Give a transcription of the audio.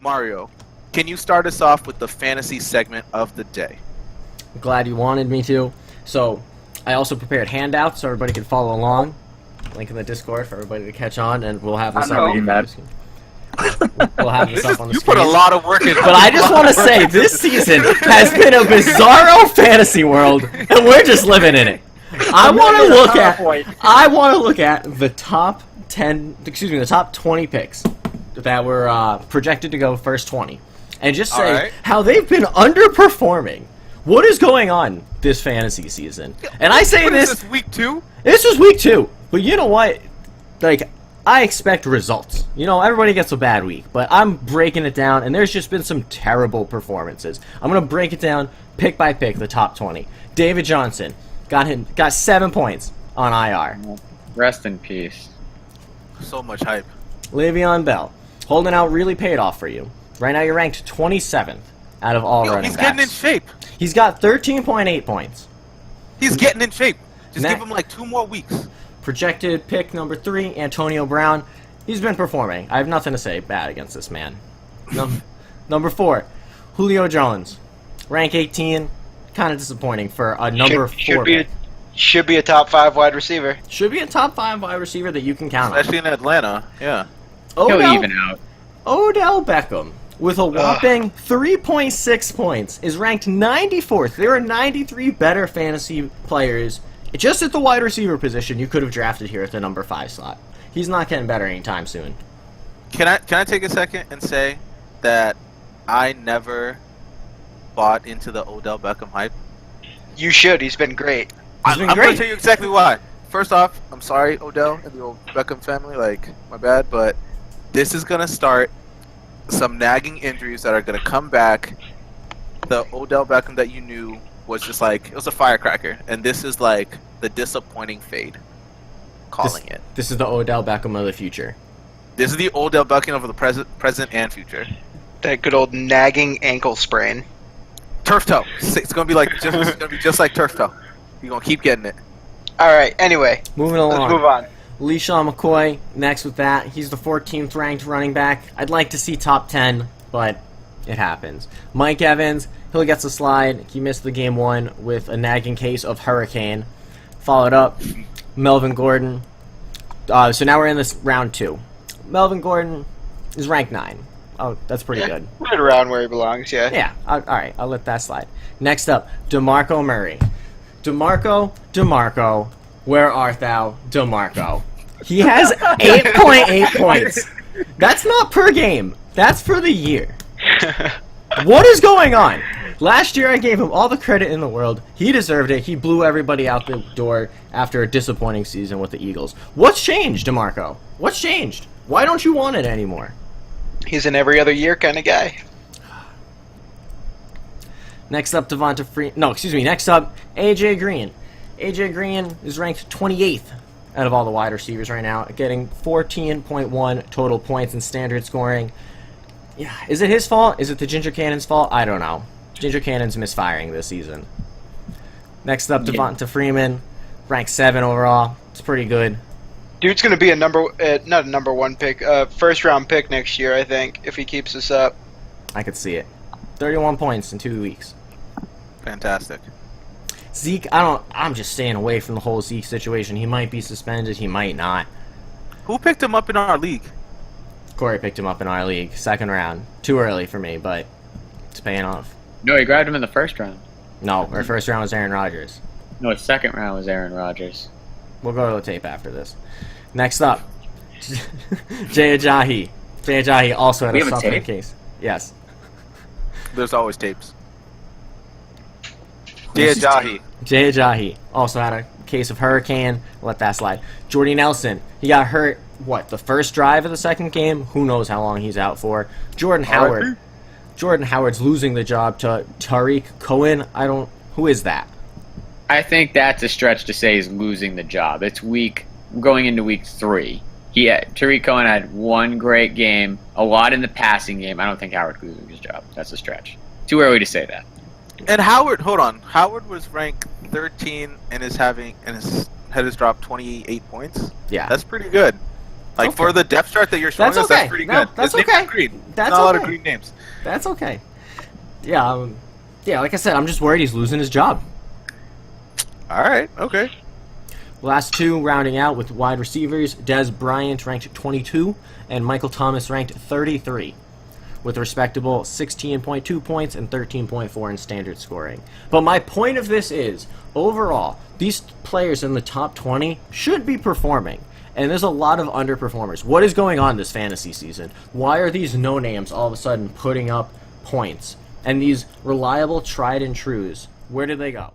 Mario, can you start us off with the fantasy segment of the day? Glad you wanted me to. So, I also prepared handouts so everybody can follow along. Link in the Discord for everybody to catch on, and we'll have this up. We'll have this up on the screen. You put a lot of work in. But I just want to say, this season has been a bizarro fantasy world, and we're just living in it. I want to look at the top 20 picks that were projected to go first 20, and just say how they've been underperforming. What is going on this fantasy season? And I say this is week 2. This was week 2, but you know what? Like, I expect results. You know, everybody gets a bad week, but I'm breaking it down, and there's just been some terrible performances. I'm gonna break it down pick by pick. The top 20. David Johnson got 7 points on IR. Rest in peace. So much hype. Le'Veon Bell, holding out really paid off for you. Right now you're ranked 27th out of all running backs. He's getting in shape. He's got 13.8 points. He's getting in shape. Just give him like 2 more weeks. Projected pick number 3, Antonio Brown. He's been performing. I have nothing to say bad against this man. Number 4, Julio Jones. Rank 18. Kind of disappointing for a number 4 pick. Should be a top 5 wide receiver. Should be a top 5 wide receiver that you can count on. Especially in Atlanta, yeah. He'll even out. Odell Beckham, with a whopping 3.6 points, is ranked 94th. There are 93 better fantasy players just at the wide receiver position you could have drafted here at the number 5 slot. He's not getting better anytime soon. Can I take a second and say that I never bought into the Odell Beckham hype? You should. He's been great. I'm going to tell you exactly why. First off, I'm sorry, Odell and the old Beckham family. Like, my bad, but this is going to start some nagging injuries that are going to come back. The Odell Beckham that you knew was just like, it was a firecracker. And this is like the disappointing fade. This is the Odell Beckham of the future. This is the Odell Beckham of the present and future. That good old nagging ankle sprain. Turf toe. It's going to be like just like turf toe. You're going to keep getting it. All right, anyway. Moving along. Let's move on. LeSean McCoy, next with that. He's the 14th ranked running back. I'd like to see top 10, but it happens. Mike Evans, he'll get a slide. He missed the game 1 with a nagging case of hurricane. Followed up, Melvin Gordon. So now we're in this round 2. Melvin Gordon is ranked 9. Oh, that's pretty good. Right around where he belongs, yeah. Yeah, all right, I'll let that slide. Next up, DeMarco Murray. DeMarco, where art thou, DeMarco? He has 8.8 points. That's not per game. That's for the year. What is going on? Last year I gave him all the credit in the world. He deserved it. He blew everybody out the door after a disappointing season with the Eagles. What's changed, DeMarco? What's changed? Why don't you want it anymore? He's an every other year kind of guy. Next up, Next up, AJ Green. AJ Green is ranked 28th out of all the wide receivers right now, getting 14.1 total points in standard scoring. Yeah, is it his fault? Is it the Ginger Cannon's fault? I don't know. Ginger Cannon's misfiring this season. Next up, Devonta Freeman, ranked 7 overall. It's pretty good. Dude's going to be a not a number 1 pick, first round pick next year, I think, if he keeps this up. I could see it. 31 points in 2 weeks. Fantastic. Zeke, I'm just staying away from the whole Zeke situation. He might be suspended, he might not. Who picked him up in our league? Corey picked him up in our league, 2nd round. Too early for me, but it's paying off. No, he grabbed him in the 1st round. No, our 1st round was Aaron Rodgers. No, his 2nd round was Aaron Rodgers. We'll go to the tape after this. Next up, Jay Ajayi. Jay Ajayi also had a suffering case. Yes. There's always tapes. Jay Ajayi also had a case of hurricane. Let that slide. Jordy Nelson, he got hurt, the first drive of the 2nd game? Who knows how long he's out for. Jordan Howard's losing the job to Tariq Cohen. Who is that? I think that's a stretch to say he's losing the job. It's going into week 3. Tariq Cohen had 1 great game, a lot in the passing game. I don't think Howard's losing his job. That's a stretch. Too early to say that. And Howard was ranked 13 and his head has dropped 28 points. Yeah, that's pretty good. Like Okay. for the depth chart that you're showing That's us, okay. that's pretty No, good. that's His names okay. are green. That's not a lot of okay. green names. That's okay. Yeah, yeah. Like I said, I'm just worried he's losing his job. All right. Okay. Last two rounding out with wide receivers, Des Bryant ranked 22 and Michael Thomas ranked 33 with respectable 16.2 points and 13.4 in standard scoring. But my point of this is, overall, these players in the top 20 should be performing. And there's a lot of underperformers. What is going on this fantasy season? Why are these no-names all of a sudden putting up points? And these reliable tried and trues, where did they go?